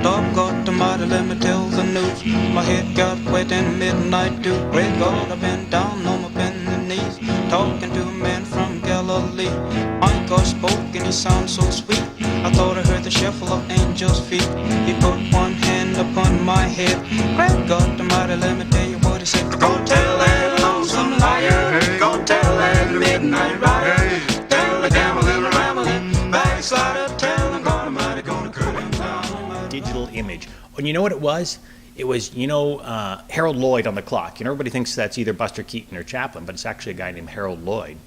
Dog got the mighty, let me tell the news. My head got wet in midnight dew. Great God, I've been down on my bended knees, talking to a man from Galilee. My God spoke and he sounded so sweet. I thought I heard the shuffle of angels' feet. He put one hand upon my head. Great God, the mighty, let me tell you what he said. Go tell that lonesome liar, go tell that midnight rider, tell the gambling, rambling, backslider, tell the God Almighty gonna cut him down. Digital image. And you know what it was? It was, Harold Lloyd on the clock. Everybody thinks that's either Buster Keaton or Chaplin, but it's actually a guy named Harold Lloyd,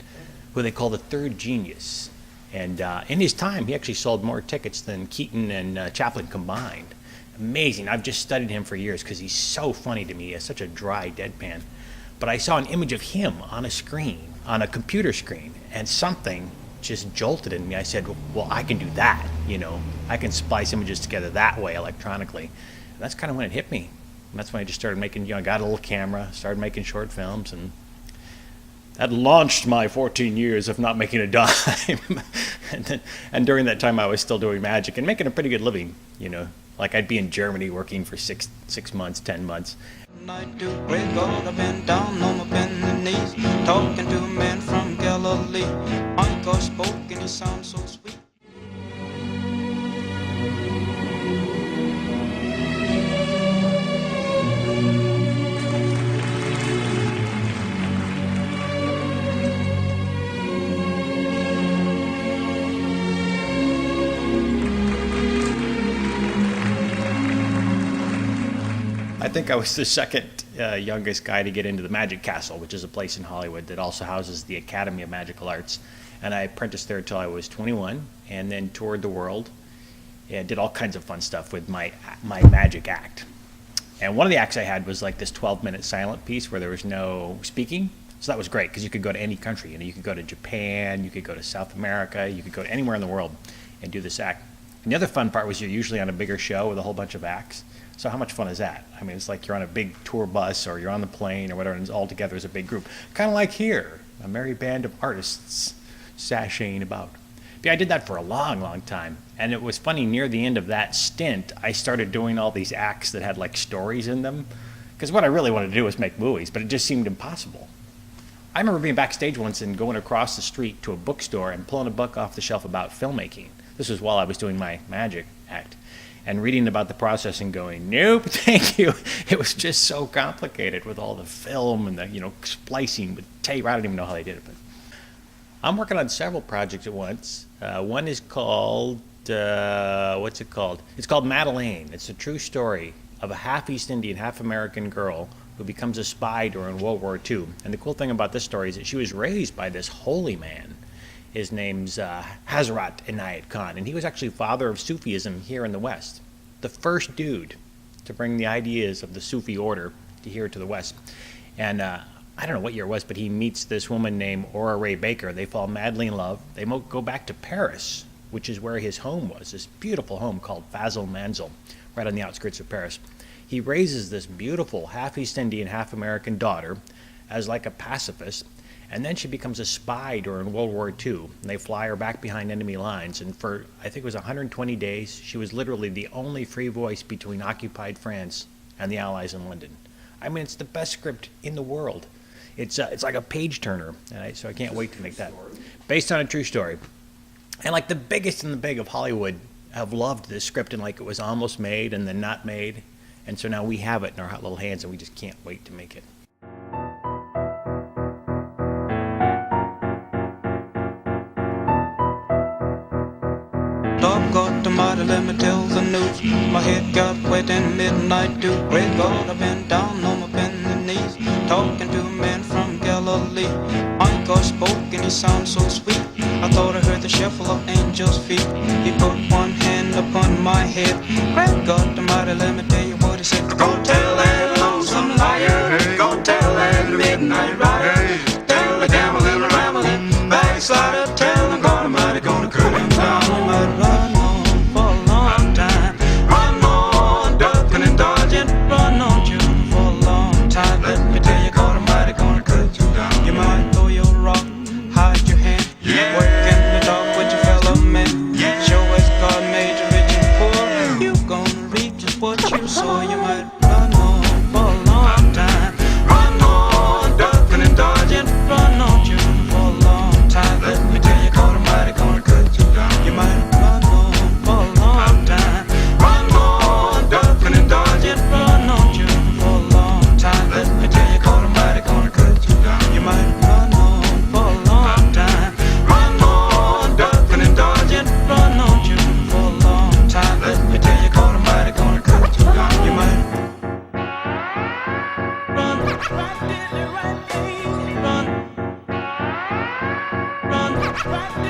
who they call the third genius. And in his time, he actually sold more tickets than Keaton and Chaplin combined. Amazing. I've just studied him for years because he's so funny to me. He has such a dry deadpan. But I saw an image of him on a screen, on a computer screen, and something just jolted in me. I said, well, I can do that, I can splice images together that way electronically. And that's kind of when it hit me. And that's when I just started making, I got a little camera, started making short films, and that launched my 14 years of not making a dime. and during that time, I was still doing magic and making a pretty good living, Like I'd be in Germany working for six months, 10 months. I do great God, I've been down on my bended knees, talking to a man from Galilee. My God spoke and he sounded so sweet. I think I was the second youngest guy to get into the Magic Castle, which is a place in Hollywood that also houses the Academy of Magical Arts. And I apprenticed there until I was 21, and then toured the world and did all kinds of fun stuff with my magic act. And one of the acts I had was like this 12-minute silent piece where there was no speaking. So that was great because you could go to any country. You could go to Japan, you could go to South America, you could go to anywhere in the world and do this act. And the other fun part was you're usually on a bigger show with a whole bunch of acts. So how much fun is that? I mean, it's like you're on a big tour bus or you're on the plane or whatever, and it's all together as a big group. Kind of like here, a merry band of artists sashaying about. But yeah, I did that for a long, long time. And it was funny, near the end of that stint, I started doing all these acts that had like stories in them. Because what I really wanted to do was make movies, but it just seemed impossible. I remember being backstage once and going across the street to a bookstore and pulling a book off the shelf about filmmaking. This was while I was doing my magic act. And reading about the process and going, nope, thank you. It was just so complicated with all the film and the, splicing with tape. I don't even know how they did it. But I'm working on several projects at once. One is called, what's it called? It's called Madeleine. It's a true story of a half East Indian, half American girl who becomes a spy during World War II. And the cool thing about this story is that she was raised by this holy man. His name's Hazrat Inayat Khan, and he was actually father of Sufism here in the West. The first dude to bring the ideas of the Sufi order to here to the West. And I don't know what year it was, but he meets this woman named Aura Ray Baker. They fall madly in love. They go back to Paris, which is where his home was, this beautiful home called Fazil Manzil, right on the outskirts of Paris. He raises this beautiful half East Indian, half American daughter as like a pacifist. And then she becomes a spy during World War II. And they fly her back behind enemy lines. And for, I think it was 120 days, she was literally the only free voice between occupied France and the Allies in London. I mean, it's the best script in the world. It's like a page turner. So I can't wait to make that. Based on a true story. And like the biggest in the big of Hollywood have loved this script, and like it was almost made and then not made. And so now we have it in our hot little hands, and we just can't wait to make it. Dog got the mighty, let me tell the news. My head got wet in midnight dew. Great God, I've been down on my bended knees, talking to a man from Galilee. My God spoke and he sounded so sweet. I thought I heard the shuffle of angels' feet. He put one hand upon my head. Great God, the mighty, let me tell you what he said. Go tell that lonesome liar, go tell that midnight rider, tell the gambling, rambling, backslider, tell the God Almighty gonna cut him down. Run on for a long time, run on, ducking and dodging, run on you for a long time. Let me tell you, God Almighty gonna cut you down. You might throw your rock, hide your hand, work in the dark with your fellow man. Show us God made you rich and poor. You gonna reap right